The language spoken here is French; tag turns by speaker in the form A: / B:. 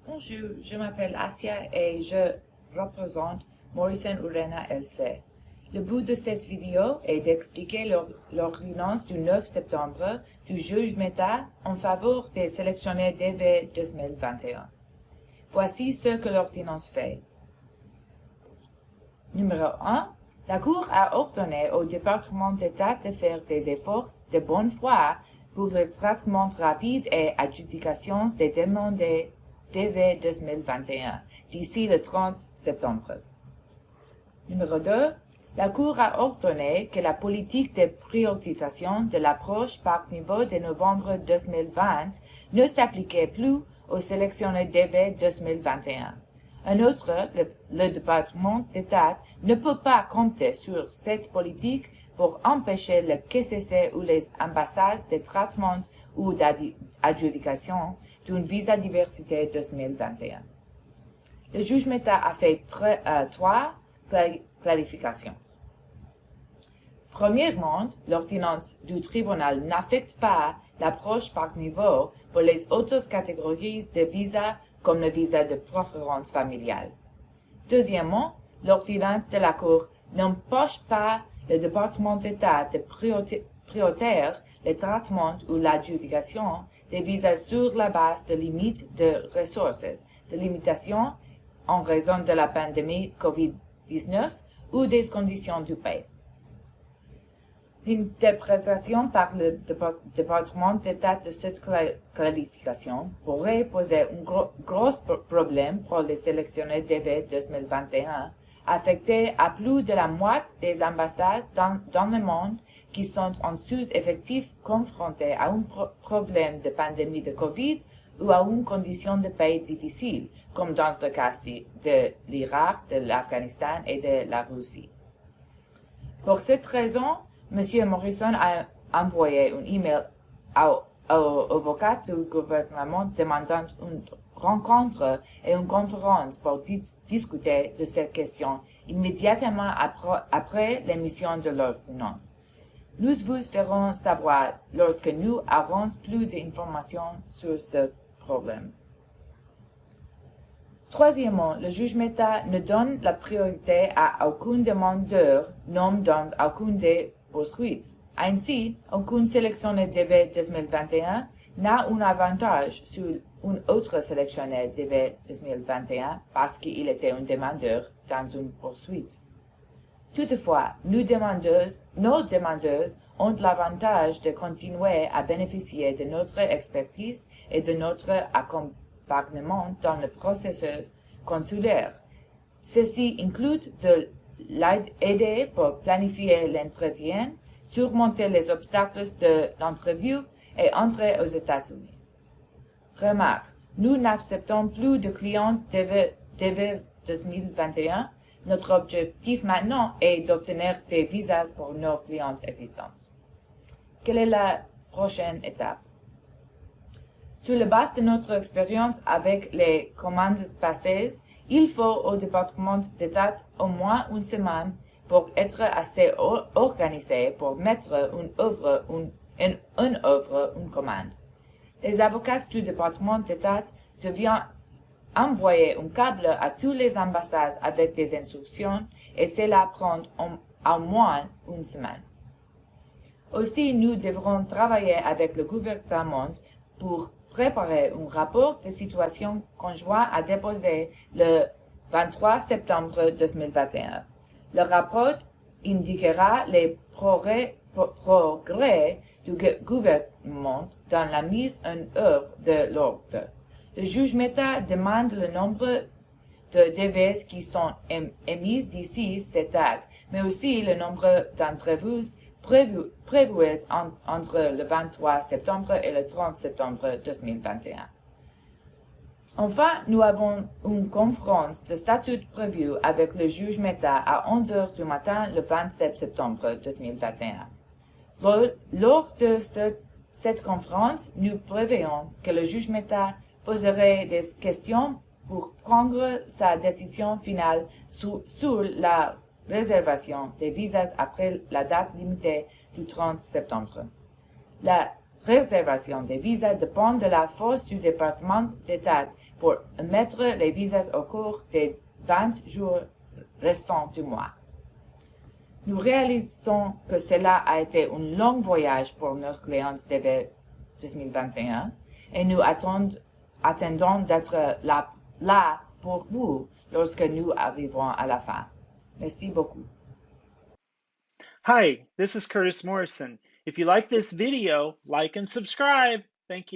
A: Bonjour, je m'appelle Asia et je représente Morrison Urena LC. Le but de cette vidéo est d'expliquer l'ordonnance du 9 septembre du juge Mehta en faveur des sélectionnés DV 2021. Voici ce que l'ordonnance fait. Numéro 1. La Cour a ordonné au département d'État de faire des efforts de bonne foi pour le traitement rapide et adjudication des demandes DV 2021 d'ici le 30 septembre. Numéro 2. La Cour a ordonné que la politique de priorisation de l'approche par niveau de novembre 2020 ne s'appliquait plus aux sélectionnés DV 2021. En outre, le département d'État ne peut pas compter sur cette politique pour empêcher le KCC ou les ambassades de traitement ou d'adjudication d'une visa diversité 2021. Le juge Mehta a fait trois clarifications. Premièrement, l'ordonnance du tribunal n'affecte pas l'approche par niveau pour les autres catégories de visas comme le visa de préférence familiale. Deuxièmement, l'ordonnance de la Cour n'empêche pas le département d'État de prioriser le traitement ou l'adjudication des visas sur la base de limites de ressources, de limitations en raison de la pandémie COVID-19 ou des conditions du pays. L'interprétation par le département d'État de cette clarification pourrait poser un gros problème pour les sélectionnés DV 2021, affectés à plus de la moitié des ambassades dans le monde qui sont en sous-effectif confrontés à un problème de pandémie de COVID ou à une condition de pays difficile, comme dans le cas de l'Irak, de l'Afghanistan et de la Russie. Pour cette raison, M. Morrison a envoyé un email au avocat du gouvernement demandant une rencontre et une conférence pour discuter de cette question immédiatement après l'émission de l'ordonnance. Nous vous ferons savoir lorsque nous aurons plus d'informations sur ce problème. Troisièmement, le juge Mehta ne donne la priorité à aucun demandeur non dans aucune des poursuites. Ainsi, aucune sélectionnée DV 2021 n'a un avantage sur une autre sélectionnée DV 2021 parce qu'il était un demandeur dans une poursuite. Toutefois, nos demandeurs ont l'avantage de continuer à bénéficier de notre expertise et de notre accompagnement dans le processus consulaire. Ceci inclut de l'aider pour planifier l'entretien, surmonter les obstacles de l'entrevue et entrer aux États-Unis. Remarque, nous n'acceptons plus de clients DV 2021. Notre objectif maintenant est d'obtenir des visas pour nos clients existants. Quelle est la prochaine étape? Sur la base de notre expérience avec les commandes passées, il faut au département d'État au moins une semaine pour être assez organisé pour mettre une commande. Les avocats du département d'État devront envoyer un câble à toutes les ambassades avec des instructions et cela prend au moins une semaine. Aussi, nous devrons travailler avec le gouvernement pour préparer un rapport de situation conjoint à déposer le 23 septembre 2021. Le rapport indiquera les progrès du gouvernement dans la mise en œuvre de l'ordre. Le juge Mehta demande le nombre de DV qui sont émises d'ici cette date, mais aussi le nombre d'entrevues prévues entre le 23 septembre et le 30 septembre 2021. Enfin, nous avons une conférence de statut prévue avec le juge Mehta à 11 heures du matin le 27 septembre 2021. Lors de cette conférence, nous prévoyons que le juge Mehta poserait des questions pour prendre sa décision finale sur la réservation des visas après la date limitée du 30 septembre. La réservation des visas dépend de la force du département d'État pour émettre les visas au cours des 20 jours restants du mois. Nous réalisons que cela a été un long voyage pour nos clients d'hiver 2021 et nous attendons d'être là pour vous lorsque nous arriverons à la fin. Merci beaucoup.
B: Hi, this is Curtis Morrison. If you like this video, like and subscribe. Thank you.